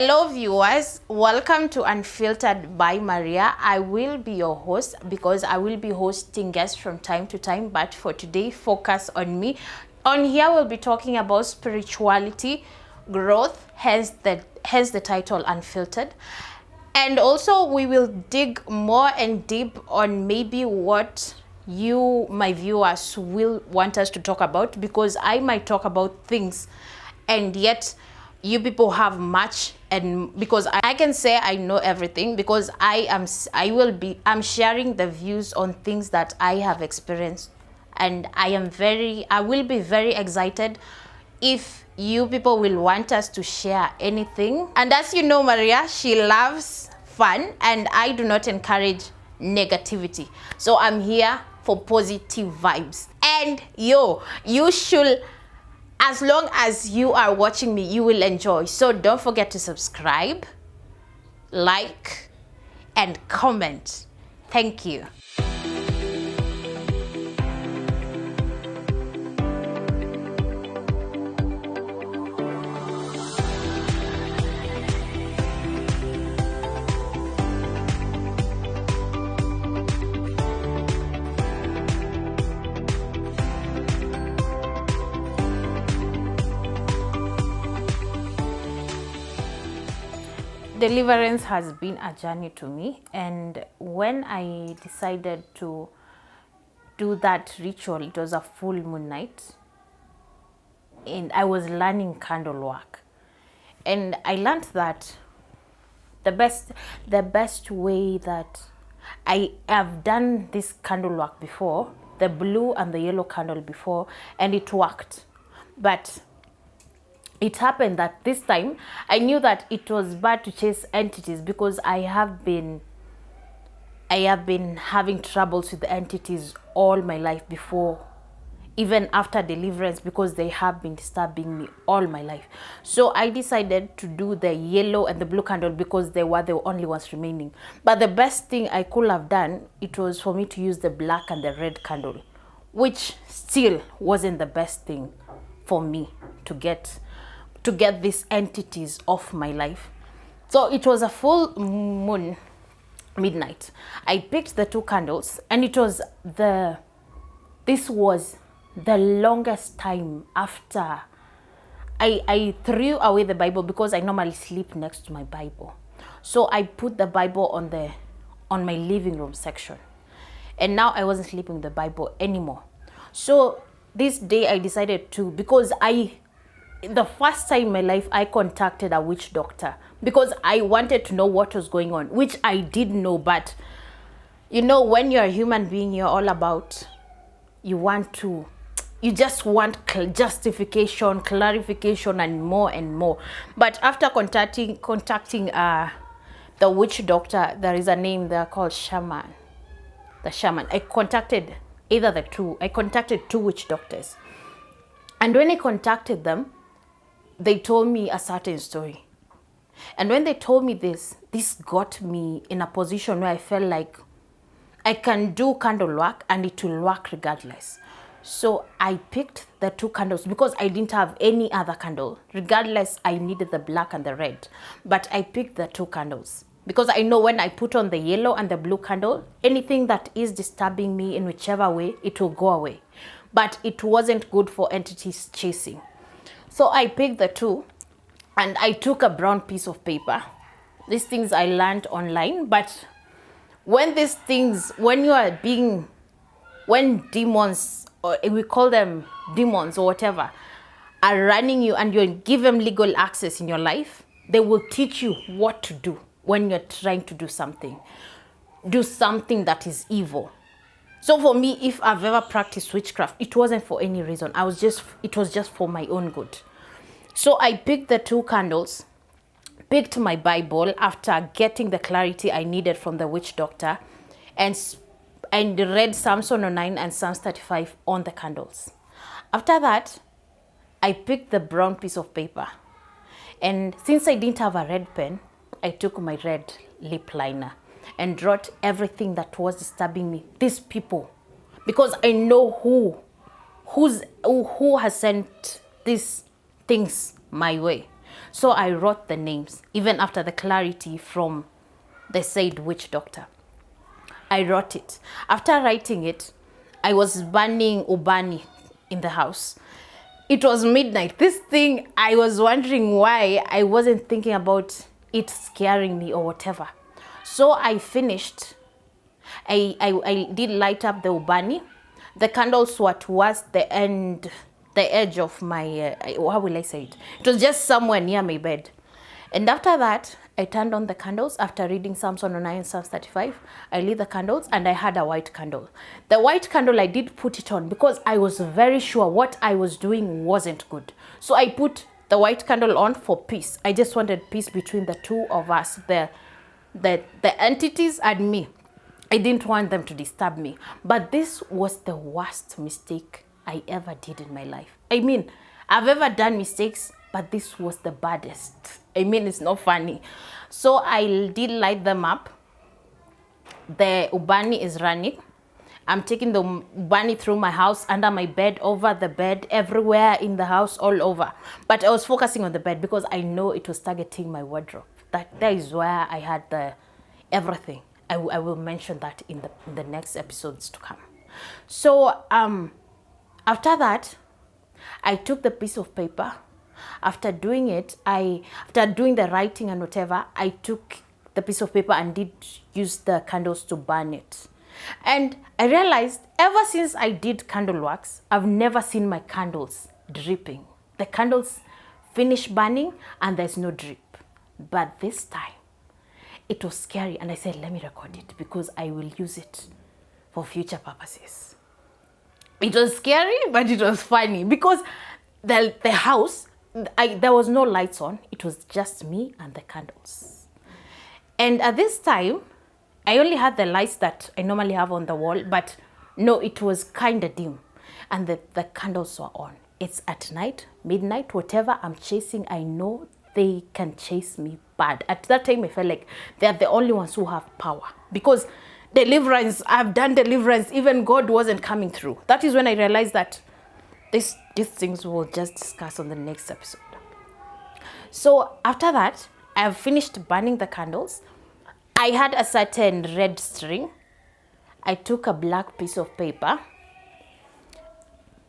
Hello viewers, welcome to Unfiltered by Maria. I will be your host because I will be hosting guests from time to time, but for today, focus on me. On here, we'll be talking about spirituality, growth, hence the title Unfiltered. And also we will dig more and deep on maybe what you, my viewers, will want us to talk about, because I might talk about things and yet you people have much, and because I can say I know everything, because I'm sharing the views on things that I have experienced, and I will be very excited if you people will want us to share anything. And as you know, Maria, she loves fun and I do not encourage negativity, so I'm here for positive vibes. And you should, as long as you are watching me, you will enjoy. So don't forget to subscribe, like, and comment. Thank you. Deliverance has been a journey to me, and when I decided to do that ritual, it was a full moon night, and I was learning candle work, and I learned that the best way that I have done this candle work before, the blue and the yellow candle before, and it worked, but it happened that this time I knew that it was bad to chase entities, because I have been having troubles with the entities all my life before, even after deliverance, because they have been disturbing me all my life. So I decided to do the yellow and the blue candle because they were the only ones remaining. But the best thing I could have done, it was for me to use the black and the red candle, which still wasn't the best thing for me to get these entities off my life. So it was a full moon midnight. I picked the two candles, and this was the longest time after I threw away the Bible, because I normally sleep next to my Bible. So I put the Bible on my living room section, and now I wasn't sleeping with the Bible anymore. So this day I decided to, because the first time in my life I contacted a witch doctor, because I wanted to know what was going on, which I did know. But when you're a human being, you're all about, you just want justification, clarification, and more. But after contacting the witch doctor, there is a name there called shaman. The shaman. I contacted two witch doctors, and when I contacted them, they told me a certain story. And when they told me this got me in a position where I felt like I can do candle work and it will work regardless. So I picked the two candles because I didn't have any other candle. Regardless, I needed the black and the red. But I picked the two candles because I know when I put on the yellow and the blue candle, anything that is disturbing me in whichever way, it will go away. But it wasn't good for entities chasing. So I picked the two, and I took a brown piece of paper. These things I learned online, but when demons, or we call them demons or whatever, are running you and you give them legal access in your life, they will teach you what to do when you're trying to do something that is evil. So for me, if I've ever practiced witchcraft, it wasn't for any reason. It was just for my own good. So I picked the two candles, picked my Bible after getting the clarity I needed from the witch doctor, and read Psalms 109 and Psalms 35 on the candles. After that, I picked the brown piece of paper. And since I didn't have a red pen, I took my red lip liner and wrote everything that was disturbing me, these people, because I know who has sent these things my way. So I wrote the names, even after the clarity from the said witch doctor. I wrote it. After writing it, I was burning ubani in the house. It was midnight. This thing, I was wondering why I wasn't thinking about it scaring me or whatever. So I finished. I did light up the ubani. The candles were towards the edge of my, how will I say it? It was just somewhere near my bed. And after that, I turned on the candles. After reading Psalms 109, Psalms 35, I lit the candles and I had a white candle. The white candle, I did put it on because I was very sure what I was doing wasn't good. So I put the white candle on for peace. I just wanted peace between the two of us, the entities and me. I didn't want them to disturb me. But this was the worst mistake I ever did in my life. I mean, I've ever done mistakes, but this was the baddest. I mean, it's not funny. So I did light them up. The ubani is running. I'm taking the ubani through my house, under my bed, over the bed, everywhere in the house, all over. But I was focusing on the bed because I know it was targeting my wardrobe. That is where I had the everything. I will mention that in the next episodes to come. So after that, I took the piece of paper. After doing it, after doing the writing and whatever, I took the piece of paper and did use the candles to burn it. And I realized ever since I did candle wax, I've never seen my candles dripping. The candles finish burning and there's no drip. But this time, it was scary, and I said, let me record it because I will use it for future purposes. It was scary, but it was funny because the house, there was no lights on. It was just me and the candles. And at this time, I only had the lights that I normally have on the wall, but no, it was kind of dim. And the candles were on. It's at night, midnight, whatever I'm chasing, I know they can chase me bad. At that time, I felt like they're the only ones who have power. Because deliverance, I've done deliverance, even God wasn't coming through. That is when I realized that these things we'll just discuss on the next episode. So after that, I've finished burning the candles. I had a certain red string. I took a black piece of paper.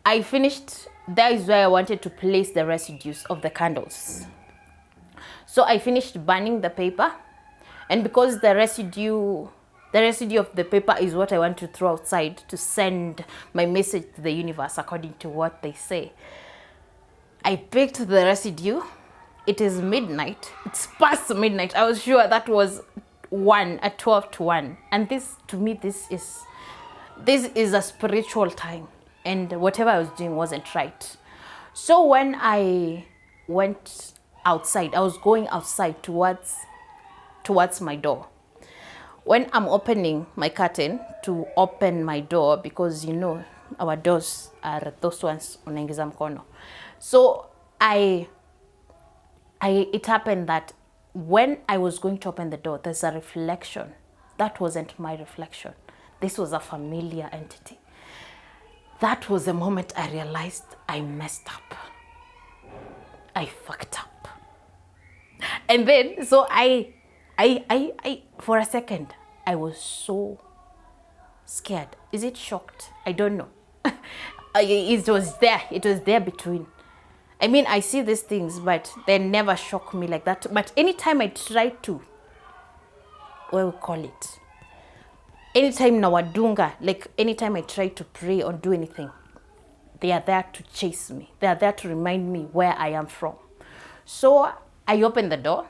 I finished, that is where I wanted to place the residues of the candles. So I finished burning the paper, and because the residue of the paper is what I want to throw outside to send my message to the universe according to what they say, I picked the residue. It is midnight. It's past midnight. I was sure that was 12 to 1. And this, to me, this is a spiritual time, and whatever I was doing wasn't right. So when I went outside, I was going outside towards my door. When I'm opening my curtain to open my door, because you know our doors are those ones unaingiza mkono. So it happened that when I was going to open the door, there's a reflection. That wasn't my reflection. This was a familiar entity. That was the moment I realized I messed up. I fucked up. And then, so I for a second, I was so scared. Is it shocked? I don't know. It was there between. I mean, I see these things, but they never shock me like that. But anytime I try to, what we call it? Anytime nawadunga, like anytime I try to pray or do anything, they are there to chase me. They are there to remind me where I am from. So I opened the door.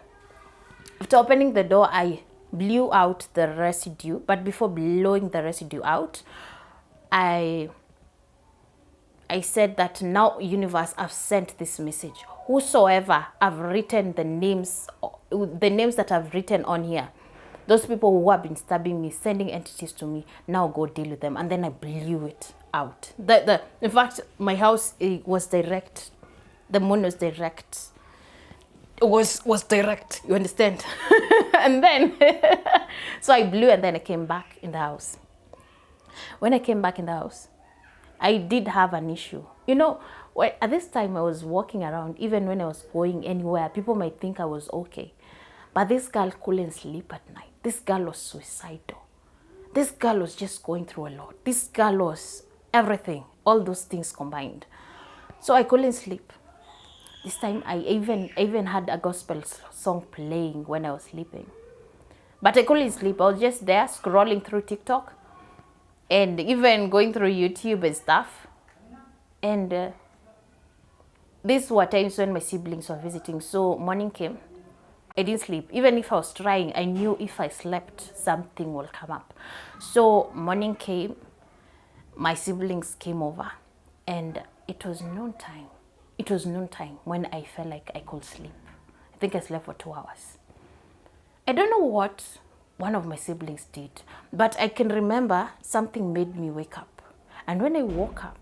After opening the door, I blew out the residue. But before blowing the residue out, I said that now, universe, I've sent this message. Whosoever I've written the names that I've written on here, those people who have been stabbing me, sending entities to me, now go deal with them. And then I blew it out. In fact, my house, it was direct. The moon was direct. It was direct, you understand? And then, so I blew, and then I came back in the house. When I came back in the house, I did have an issue. You know, Well, at this time, I was walking around. Even when I was going anywhere, people might think I was okay. But this girl couldn't sleep at night. This girl was suicidal. This girl was just going through a lot. This girl was everything, all those things combined. So I couldn't sleep. This time, I even had a gospel song playing when I was sleeping. But I couldn't sleep. I was just there scrolling through TikTok and even going through YouTube and stuff. And these were times when my siblings were visiting. So morning came. I didn't sleep. Even if I was trying, I knew if I slept, something will come up. So morning came. My siblings came over. And it was noontime. It was noontime when I felt like I could sleep. I think I slept for 2 hours. I don't know what one of my siblings did, but I can remember something made me wake up. And when I woke up,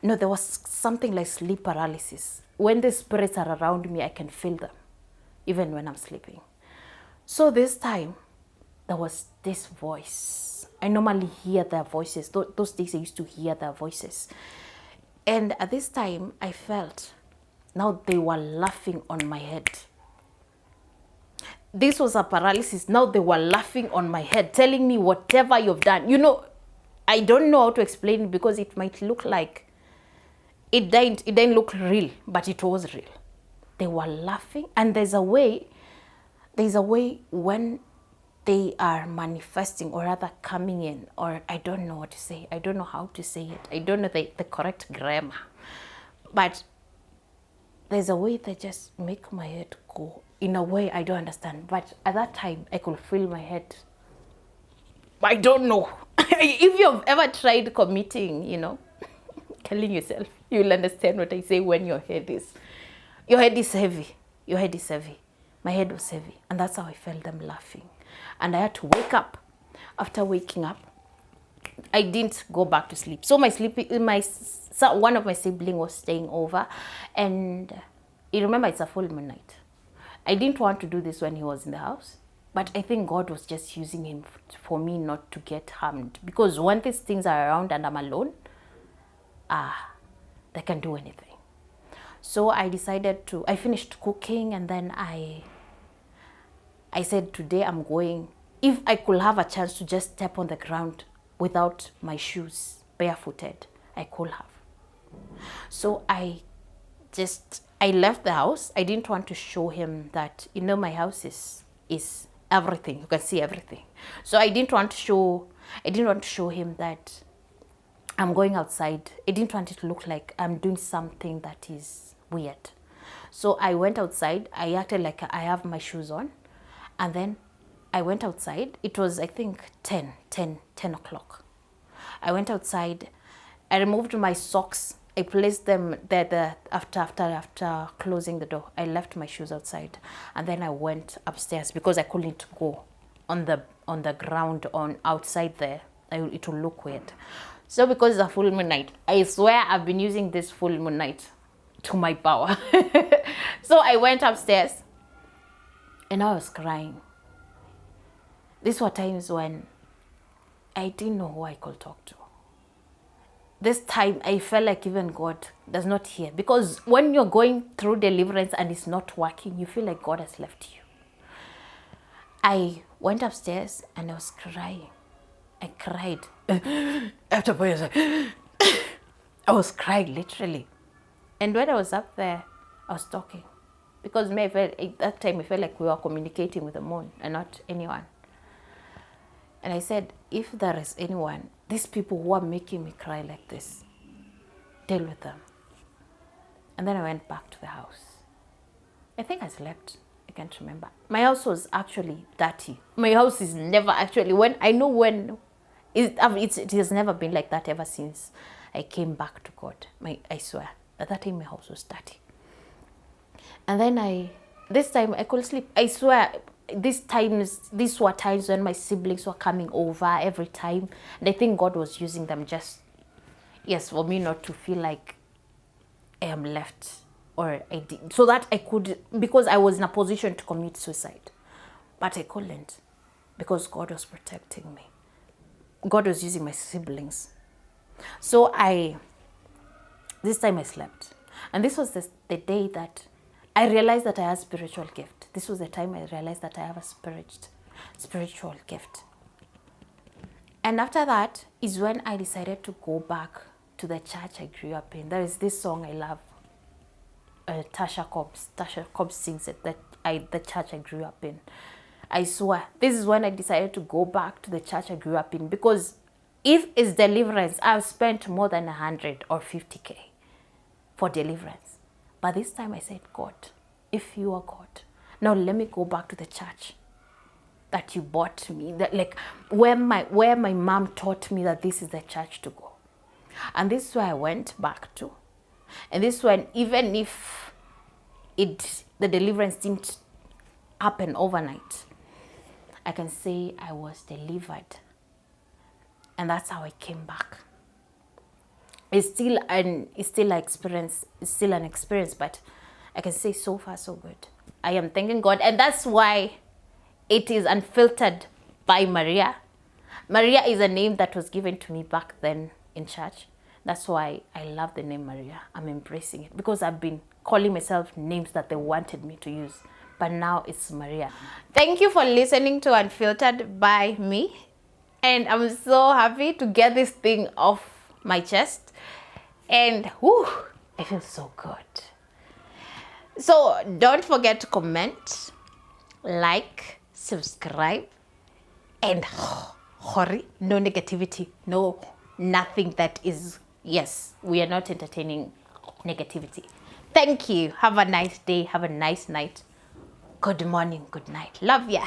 no, there was something like sleep paralysis. When the spirits are around me, I can feel them, even when I'm sleeping. So this time, there was this voice. I normally hear their voices. Those days I used to hear their voices. And at this time, I felt, now they were laughing on my head. This was a paralysis. Now they were laughing on my head, telling me whatever you've done. You know, I don't know how to explain it because it might look like it didn't look real, but it was real. They were laughing, and there's a way when they are manifesting or rather coming in, or I don't know what to say. I don't know how to say it. I don't know the correct grammar. But there's a way that just make my head go in a way I don't understand. But at that time, I could feel my head. I don't know. If you've ever tried committing, killing yourself, you'll understand what I say when your head is heavy. Your head is heavy. My head was heavy. And that's how I felt them laughing. And I had to wake up. After waking up, I didn't go back to sleep. So one of my siblings was staying over, and you remember it's a full moon night. I didn't want to do this when he was in the house, but I think God was just using him for me not to get harmed. Because when these things are around and I'm alone, they can do anything. So I finished cooking, and then I said, today I'm going, if I could have a chance to just step on the ground without my shoes, barefooted, I could have. So I left the house. I didn't want to show him that, my house is everything. You can see everything. So I didn't want to show him that I'm going outside. I didn't want it to look like I'm doing something that is weird. So I went outside. I acted like I have my shoes on. And then I went outside. It was, I think, 10 o'clock. I went outside. I removed my socks. I placed them there after closing the door. I left my shoes outside. And then I went upstairs because I couldn't go on the ground outside there. It will look weird. So because it's a full moon night, I swear I've been using this full moon night to my power. So I went upstairs and I was crying. These were times when I didn't know who I could talk to. This time I felt like even God does not hear. Because when you're going through deliverance and it's not working, you feel like God has left you. I went upstairs and I was crying. I cried. After prayer, I was crying literally. And when I was up there, I was talking. Because at that time, I felt like we were communicating with the moon and not anyone. And I said, if there is anyone, these people who are making me cry like this, deal with them. And then I went back to the house. I think I slept. I can't remember. My house was actually dirty. My house is never actually, it has never been like that ever since I came back to God. I swear. At that time, my house was dirty. And then this time I could sleep. I swear, these were times when my siblings were coming over every time. And I think God was using them for me not to feel like I am left. Or I did. So that I could, because I was in a position to commit suicide. But I couldn't. Because God was protecting me. God was using my siblings. So I This time I slept. And this was the day that I realized that I had spiritual gift. This was the time I realized that I have a spiritual gift. And after that is when I decided to go back to the church I grew up in. There is this song I love. Tasha Cobbs sings it, the church I grew up in. I swear, this is when I decided to go back to the church I grew up in, because if it's deliverance, I've spent more than 100 or 50K for deliverance. But this time I said, God, if you are God, now let me go back to the church that you bought me, that like where my mom taught me that this is the church to go. And this is where I went back to. And this one, even if the deliverance didn't happen overnight, I can say I was delivered. And that's how I came back. It's still an experience, but I can say so far so good. I am thanking God, and that's why it is Unfiltered by Maria. Maria is a name that was given to me back then in church. That's why I love the name Maria. I'm embracing it because I've been calling myself names that they wanted me to use. But now it's Maria. Thank you for listening to Unfiltered by me. And I'm so happy to get this thing off my chest. And whew, I feel so good. So don't forget to comment, like, subscribe, and hurry, no negativity, no nothing that is, yes, we are not entertaining negativity. Thank you. Have a nice day. Have a nice night. Good morning. Good night. Love ya.